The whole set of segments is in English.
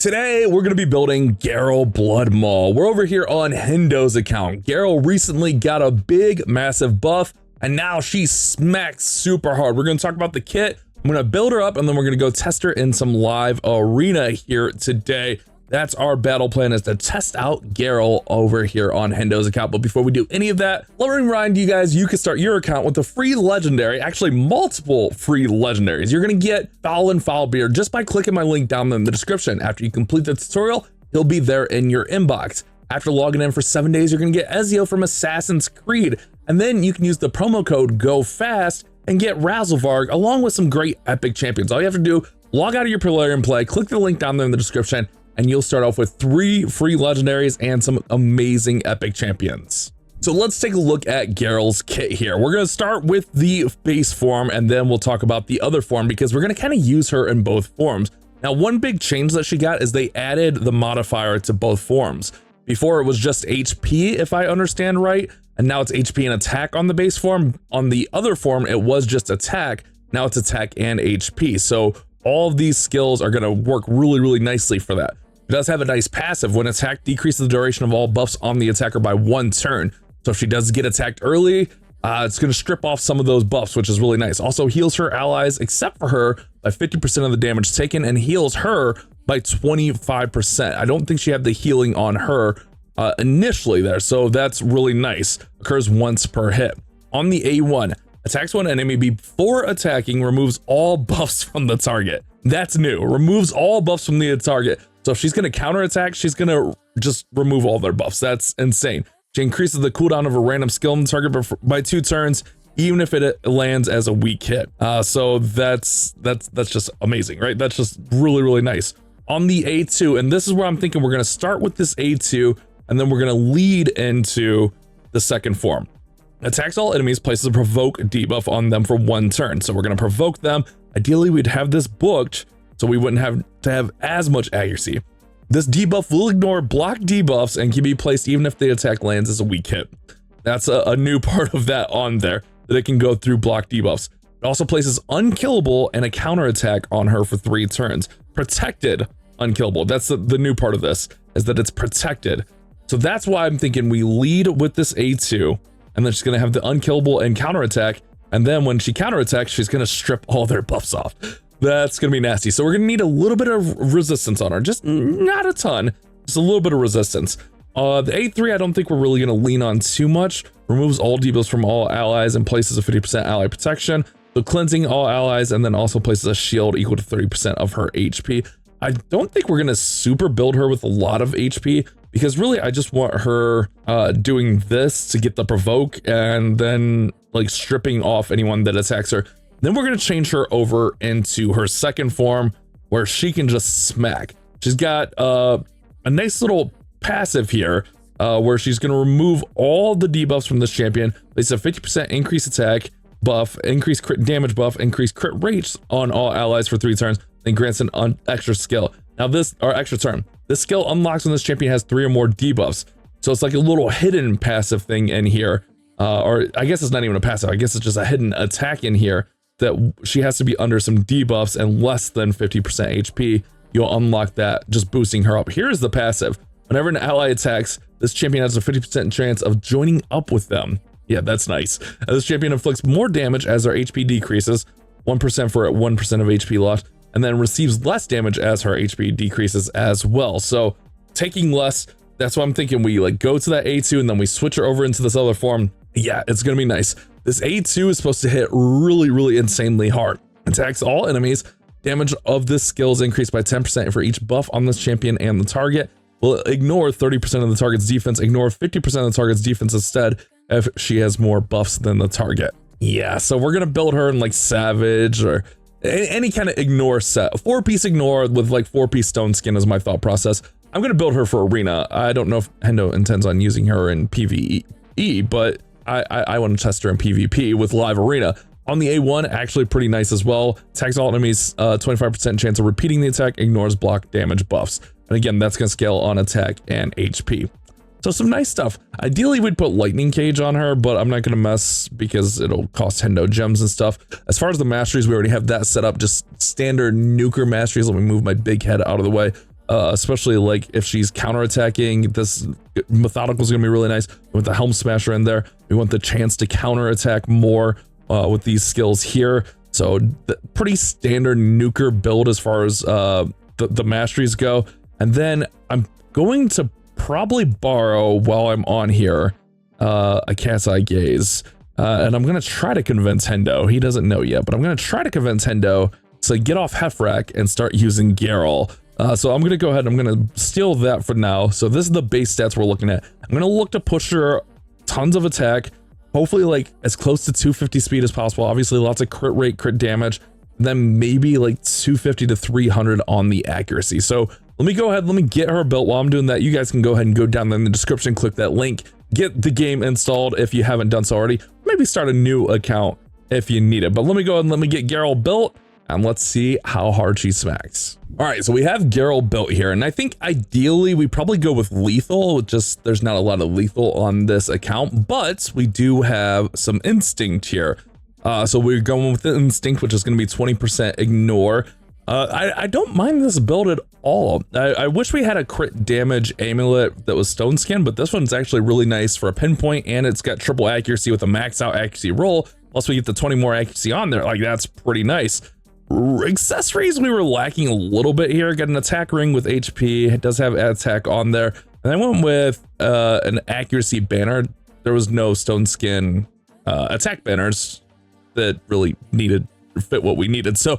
Today, we're going to be building Gharol Bloodmaul. We're over here on Hendo's account. Gharol recently got a big, massive buff, and now she smacks super hard. We're going to talk about the kit. I'm going to build her up, and then we're going to go test her in some live arena here today. That's our battle plan, is to test out Gharol over here on Hendo's account. But before we do any of that, let me remind you guys, you can start your account with a free legendary, actually multiple free legendaries. You're gonna get Foul and Foul Beard just by clicking my link down in the description. After you complete the tutorial, he'll be there in your inbox. After logging in for 7 days, you're gonna get Ezio from Assassin's Creed. And then you can use the promo code GOFAST and get Razzlevarg along with some great epic champions. All you have to do, log out of your player and play, click the link down there in the description, and you'll start off with 3 free legendaries and some amazing epic champions. So let's take a look at Gharol's kit here. We're going to start with the base form, and then we'll talk about the other form because we're going to kind of use her in both forms. Now, one big change that she got is they added the modifier to both forms. Before it was just HP, if I understand right, and now it's HP and attack on the base form. On the other form, it was just attack. Now it's attack and HP. So all of these skills are going to work really, really nicely for that. It does have a nice passive. When attacked, decreases the duration of all buffs on the attacker by 1 turn. So if she does get attacked early, it's going to strip off some of those buffs, which is really nice. Also heals her allies, except for her, by 50% of the damage taken, and heals her by 25%. I don't think she had the healing on her initially there, so that's really nice. Occurs once per hit. On the A1, attacks one enemy before attacking, removes all buffs from the target. That's new. Removes all buffs from the target. So if she's going to counterattack, she's going to just remove all their buffs. That's insane. She increases the cooldown of a random skill on the target by 2 turns, even if it lands as a weak hit. So that's just amazing, right? That's just really, really nice. On the A2, and this is where I'm thinking we're going to start with this A2, and then we're going to lead into the second form. Attacks all enemies, places a provoke debuff on them for 1 turn. So we're going to provoke them. Ideally, we'd have this booked, so we wouldn't have to have as much accuracy. This debuff will ignore block debuffs and can be placed even if the attack lands as a weak hit. That's a new part of that on there, that it can go through block debuffs. It also places unkillable and a counterattack on her for 3 turns. Protected unkillable. That's the new part of this, is that it's protected. So that's why I'm thinking we lead with this A2, and then she's going to have the unkillable and counterattack. And then when she counterattacks, she's going to strip all their buffs off. That's going to be nasty. So we're going to need a little bit of resistance on her. Just not a ton, just a little bit of resistance. The A3, I don't think we're really going to lean on too much. Removes all debuffs from all allies and places a 50% ally protection. So cleansing all allies, and then also places a shield equal to 30% of her HP. I don't think we're going to super build her with a lot of HP, because really I just want her doing this to get the provoke and then like stripping off anyone that attacks her. Then we're going to change her over into her second form, where she can just smack. She's got a nice little passive here, where she's going to remove all the debuffs from this champion. It's a 50% increase attack buff, increase crit damage buff, increase crit rates on all allies for 3 turns, then grants an extra skill. Now this, or extra turn. This skill unlocks when this champion has 3 or more debuffs. So it's like a little hidden passive thing in here. Or I guess it's not even a passive. I guess it's just a hidden attack in here, that she has to be under some debuffs and less than 50% HP. You'll unlock that, just boosting her up. Here's the passive. Whenever an ally attacks, this champion has a 50% chance of joining up with them. Yeah, that's nice. This champion inflicts more damage as their HP decreases, 1% for 1% of HP lost, and then receives less damage as her HP decreases as well. So taking less, that's why I'm thinking we like go to that A2 and then we switch her over into this other form. Yeah, it's gonna be nice. This A2 is supposed to hit really, really insanely hard. Attacks all enemies. Damage of this skill is increased by 10% for each buff on this champion and the target. Will ignore 30% of the target's defense, ignore 50% of the target's defense instead if she has more buffs than the target. Yeah, so we're gonna build her in like Savage or any kind of ignore set. 4-piece ignore with like 4-piece stone skin is my thought process. I'm gonna build her for Arena. I don't know if Hendo intends on using her in PvE, but I want to test her in PvP with live arena. On the A1, actually pretty nice as well. Attacks all enemies, 25% chance of repeating the attack, ignores block damage buffs. And again, that's going to scale on attack and HP. So some nice stuff. Ideally, we'd put lightning cage on her, but I'm not going to mess because it'll cost Hendo gems and stuff. As far as the masteries, we already have that set up. Just standard nuker masteries. Let me move my big head out of the way. especially like if she's counterattacking. This methodical is gonna be really nice. We want the Helm Smasher in there. We want the chance to counterattack more with these skills here. So pretty standard nuker build as far as the masteries go. And then I'm going to probably borrow, while I'm on here, a Cat's Eye Gaze. And I'm going to try to convince Hendo. He doesn't know yet, but I'm going to try to convince Hendo to get off Hefrak and start using Gharol. So I'm going to go ahead and I'm going to steal that for now. So this is the base stats we're looking at. I'm going to look to push her tons of attack, hopefully like as close to 250 speed as possible. Obviously lots of crit rate, crit damage, then maybe like 250 to 300 on the accuracy. So let me go ahead, let me get her built. While I'm doing that, you guys can go ahead and go down in the description, click that link, get the game installed if you haven't done so already. Maybe start a new account if you need it. But let me go ahead and let me get Gharol built, and let's see how hard she smacks. All right, so we have Gharol built here, and I think ideally we probably go with lethal. Just there's not a lot of lethal on this account, but we do have some instinct here. So we're going with the instinct, which is going to be 20% ignore. I don't mind this build at all. I wish we had a crit damage amulet that was stone skin, but this one's actually really nice for a pinpoint, and it's got triple accuracy with a max out accuracy roll. Plus we get the 20 more accuracy on there. Like, that's pretty nice. Accessories, we were lacking a little bit here. Got an attack ring with HP. It does have attack on there. And I went with an accuracy banner. There was no stone skin attack banners that really fit what we needed. So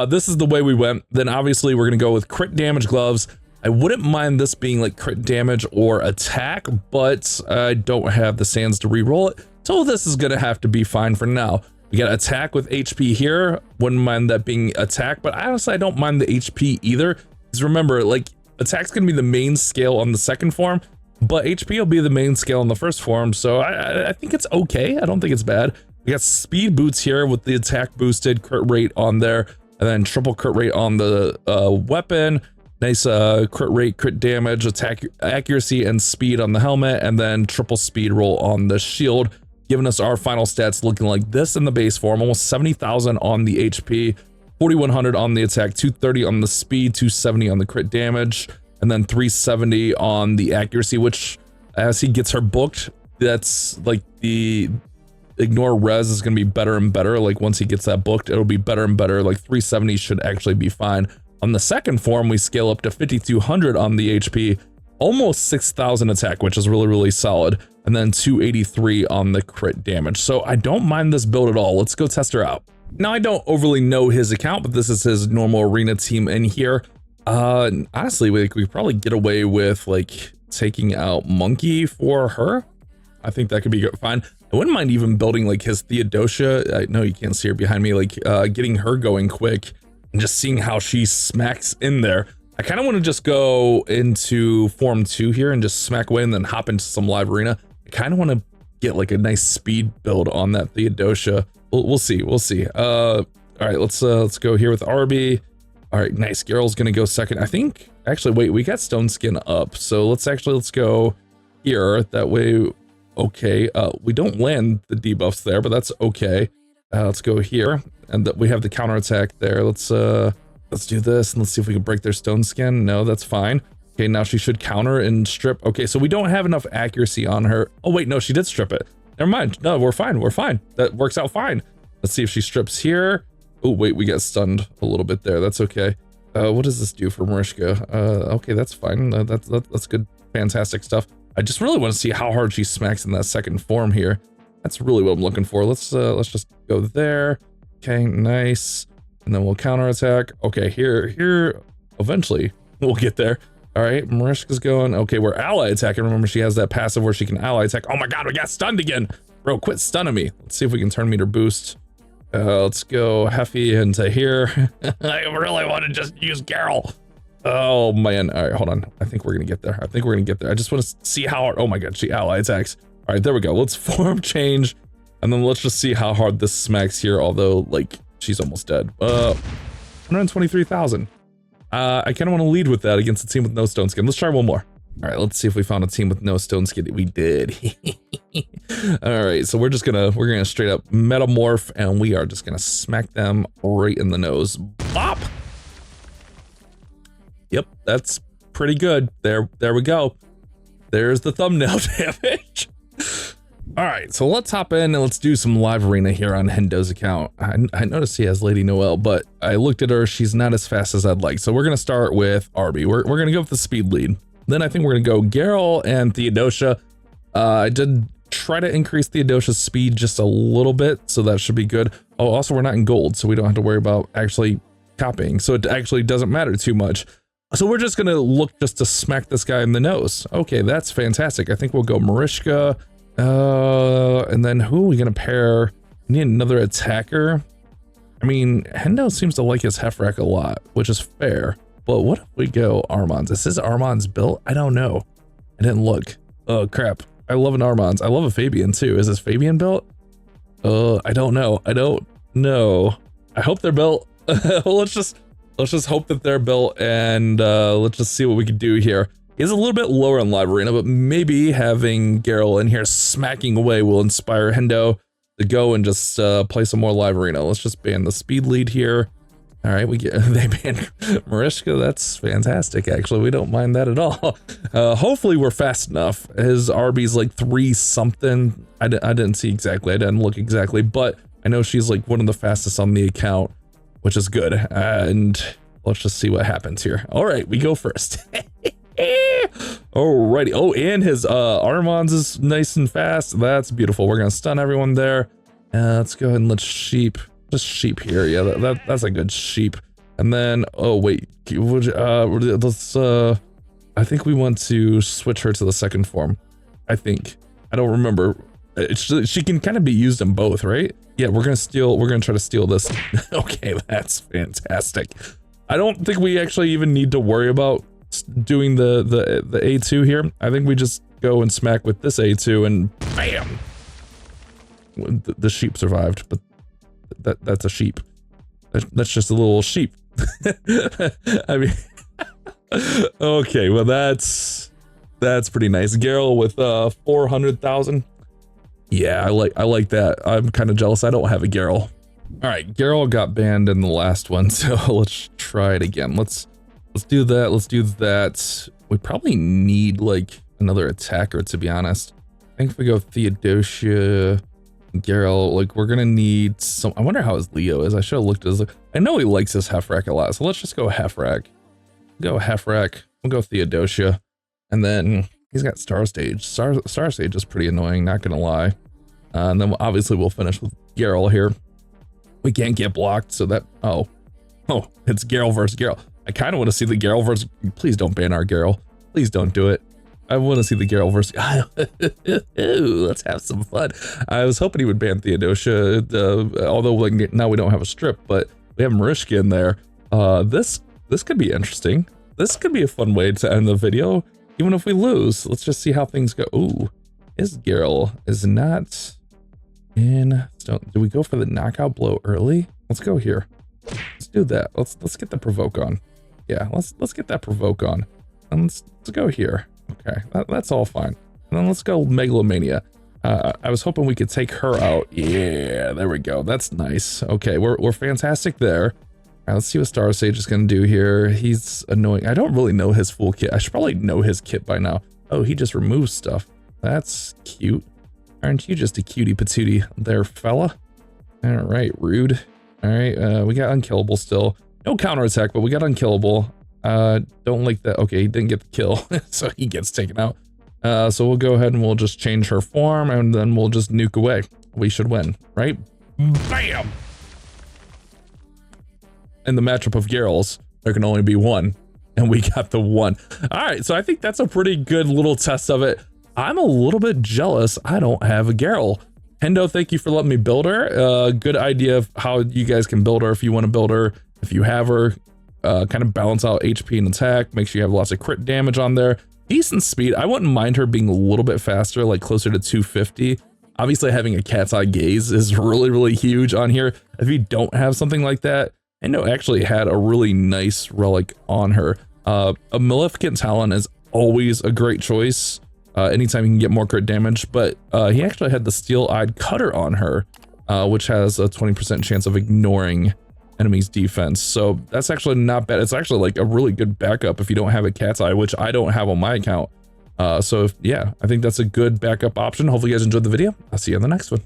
this is the way we went. Then obviously we're gonna go with crit damage gloves. I wouldn't mind this being like crit damage or attack, but I don't have the sands to re-roll it. So this is gonna have to be fine for now. We got attack with HP here. Wouldn't mind that being attack, but honestly, I don't mind the HP either. Because remember, like, attack's gonna be the main scale on the second form, but HP will be the main scale on the first form. So I think it's okay. I don't think it's bad. We got speed boots here with the attack boosted, crit rate on there, and then triple crit rate on the weapon. Nice crit rate, crit damage, attack accuracy, and speed on the helmet, and then triple speed roll on the shield, giving us our final stats looking like this in the base form. Almost 70,000 on the HP, 4,100 on the attack, 230 on the speed, 270 on the crit damage, and then 370 on the accuracy, which as he gets her booked, that's like the ignore res is going to be better and better. Like once he gets that booked, it'll be better and better. Like 370 should actually be fine. On the second form, we scale up to 5,200 on the HP, almost 6,000 attack, which is really, really solid. And then 283 on the crit damage. So I don't mind this build at all. Let's go test her out. Now, I don't overly know his account, but this is his normal arena team in here. Honestly, we probably get away with like taking out Monkey for her. I think that could be fine. I wouldn't mind even building like his Theodosia. I know you can't see her behind me, like getting her going quick and just seeing how she smacks in there. I kind of want to just go into form 2 here and just smack away and then hop into some live arena. I kind of want to get like a nice speed build on that Theodosia. We'll see. All right, let's go here with Arby. All right, nice. Gharol's gonna go second. I think actually, wait, we got stone skin up, so let's go here. That way, okay. We don't land the debuffs there, but that's okay. Let's go here, and we have the counter attack there. Let's do this and let's see if we can break their stone skin. No, that's fine. Okay, now she should counter and strip. Okay, so we don't have enough accuracy on her. Oh wait, no, she did strip it. Never mind. No, we're fine. That works out fine. Let's see if she strips here. Oh wait, we got stunned a little bit there. That's okay. What does this do for Marishka? Okay, that's fine. That's good, fantastic stuff. I just really want to see how hard she smacks in that second form here. That's really what I'm looking for. Let's just go there. Okay, nice. And then we'll counterattack. Okay, here, eventually we'll get there. All right, Marishka's going. Okay, we're ally attacking. Remember, she has that passive where she can ally attack. Oh my God, we got stunned again. Bro, quit stunning me. Let's see if we can turn meter boost. Let's go Heffy into here. I really want to just use Gharol. Oh man, all right, hold on. I think we're gonna get there. I just want to see how hard. Oh my God, she ally attacks. All right, there we go. Let's form change, and then let's just see how hard this smacks here. Although, like, she's almost dead. 123,000. I kind of want to lead with that against a team with no stone skin. Let's try one more. All right, let's see if we found a team with no stone skin. We did. All right, so we're gonna straight up metamorph, and we are just gonna smack them right in the nose. Bop. Yep, that's pretty good. There we go. There's the thumbnail damage. All right, so let's hop in and let's do some live arena here on Hendo's account. I noticed he has Lady Noelle, but I looked at her. She's not as fast as I'd like. So we're going to start with Arby. We're going to go with the speed lead. Then I think we're going to go Gharol and Theodosia. I did try to increase Theodosia's speed just a little bit, so that should be good. Oh, also, we're not in gold, so we don't have to worry about actually copying. So it actually doesn't matter too much. So we're just going to look just to smack this guy in the nose. Okay, that's fantastic. I think we'll go Mariska. And then who are we gonna pair? We need another attacker. I mean, Hendo seems to like his Heffrack a lot, which is fair. But what if we go Armands? Is this Armands built? I don't know. I didn't look. Oh crap. I love an Armands. I love a Fabian too. Is this Fabian built? I don't know. I don't know. I hope they're built. let's just hope that they're built, and let's just see what we can do here. He's a little bit lower in live arena, but maybe having Gharol in here smacking away will inspire Hendo to go and just play some more live arena. Let's just ban the speed lead here. All right, they banned Mariska. That's fantastic. Actually, we don't mind that at all. Hopefully we're fast enough. His RB's like 3 something. I didn't see exactly. I didn't look exactly, but I know she's like one of the fastest on the account, which is good. And let's just see what happens here. All right, we go first. Alrighty. Oh, and his Armands is nice and fast. That's beautiful. We're gonna stun everyone there. Let's go ahead and let's just sheep here. Yeah, that's a good sheep. And then, oh wait, let's I think we want to switch her to the second form. I don't remember. She can kind of be used in both, right? Yeah, we're gonna try to steal this. Okay, that's fantastic. I don't think we actually even need to worry about doing the A2 here. I think we just go and smack with this A2 and bam. The sheep survived, but that's a sheep. That's just a little sheep. I mean, okay, well that's pretty nice. Gharol with 400,000. Yeah, I like that. I'm kind of jealous. I don't have a Gharol. All right, Gharol got banned in the last one, so let's try it again. Let's do that. Let's do that. We probably need like another attacker, to be honest. I think if we go Theodosia, Gharol, like we're gonna need some. I wonder how his Leo is. I should have looked at his. I know he likes his Heffrack a lot, so let's just go Heffrack. Go Heffrack. We'll go Theodosia, and then he's got Star Stage. Star Stage is pretty annoying, not gonna lie. And then obviously we'll finish with Gharol here. We can't get blocked, so that oh, it's Gharol versus Gharol. I kind of want to see the Gharol versus. Please don't ban our Gharol. Please don't do it. I want to see the Gharol versus. Let's have some fun. I was hoping he would ban Theodosia, although like now we don't have a strip, but we have Mariska in there. This could be interesting. This could be a fun way to end the video, even if we lose. Let's just see how things go. Ooh, his Gharol is not in. So do we go for the knockout blow early? Let's go here. Let's do that. Let's get the provoke on. Yeah, let's get that provoke on. And let's go here. Okay, that's all fine. And then let's go Megalomania. I was hoping we could take her out. Yeah, there we go. That's nice. Okay, we're fantastic there. All right, let's see what Star Sage is gonna do here. He's annoying. I don't really know his full kit. I should probably know his kit by now. Oh, he just removes stuff. That's cute. Aren't you just a cutie patootie there, fella? All right, rude. All right, we got unkillable still. No counterattack, but we got unkillable. Don't like that. Okay, he didn't get the kill, so he gets taken out. So we'll go ahead and we'll just change her form, and then we'll just nuke away. We should win, right? Bam! In the matchup of Gharols, there can only be one, and we got the one. All right, so I think that's a pretty good little test of it. I'm a little bit jealous I don't have a Gharol. Hendo, thank you for letting me build her. Good idea of how you guys can build her if you want to build her. If you have her, kind of balance out HP and attack. Make sure you have lots of crit damage on there. Decent speed. I wouldn't mind her being a little bit faster, like closer to 250. Obviously, having a cat's eye gaze is really, really huge on here. If you don't have something like that, Hendo actually had a really nice relic on her. A Maleficent Talon is always a great choice. Anytime you can get more crit damage, but he actually had the Steel-Eyed Cutter on her, which has a 20% chance of ignoring enemy's defense. So that's actually not bad. It's actually like a really good backup if you don't have a cat's eye, which I don't have on my account. So yeah, I think that's a good backup option. Hopefully you guys enjoyed the video. I'll see you on the next one.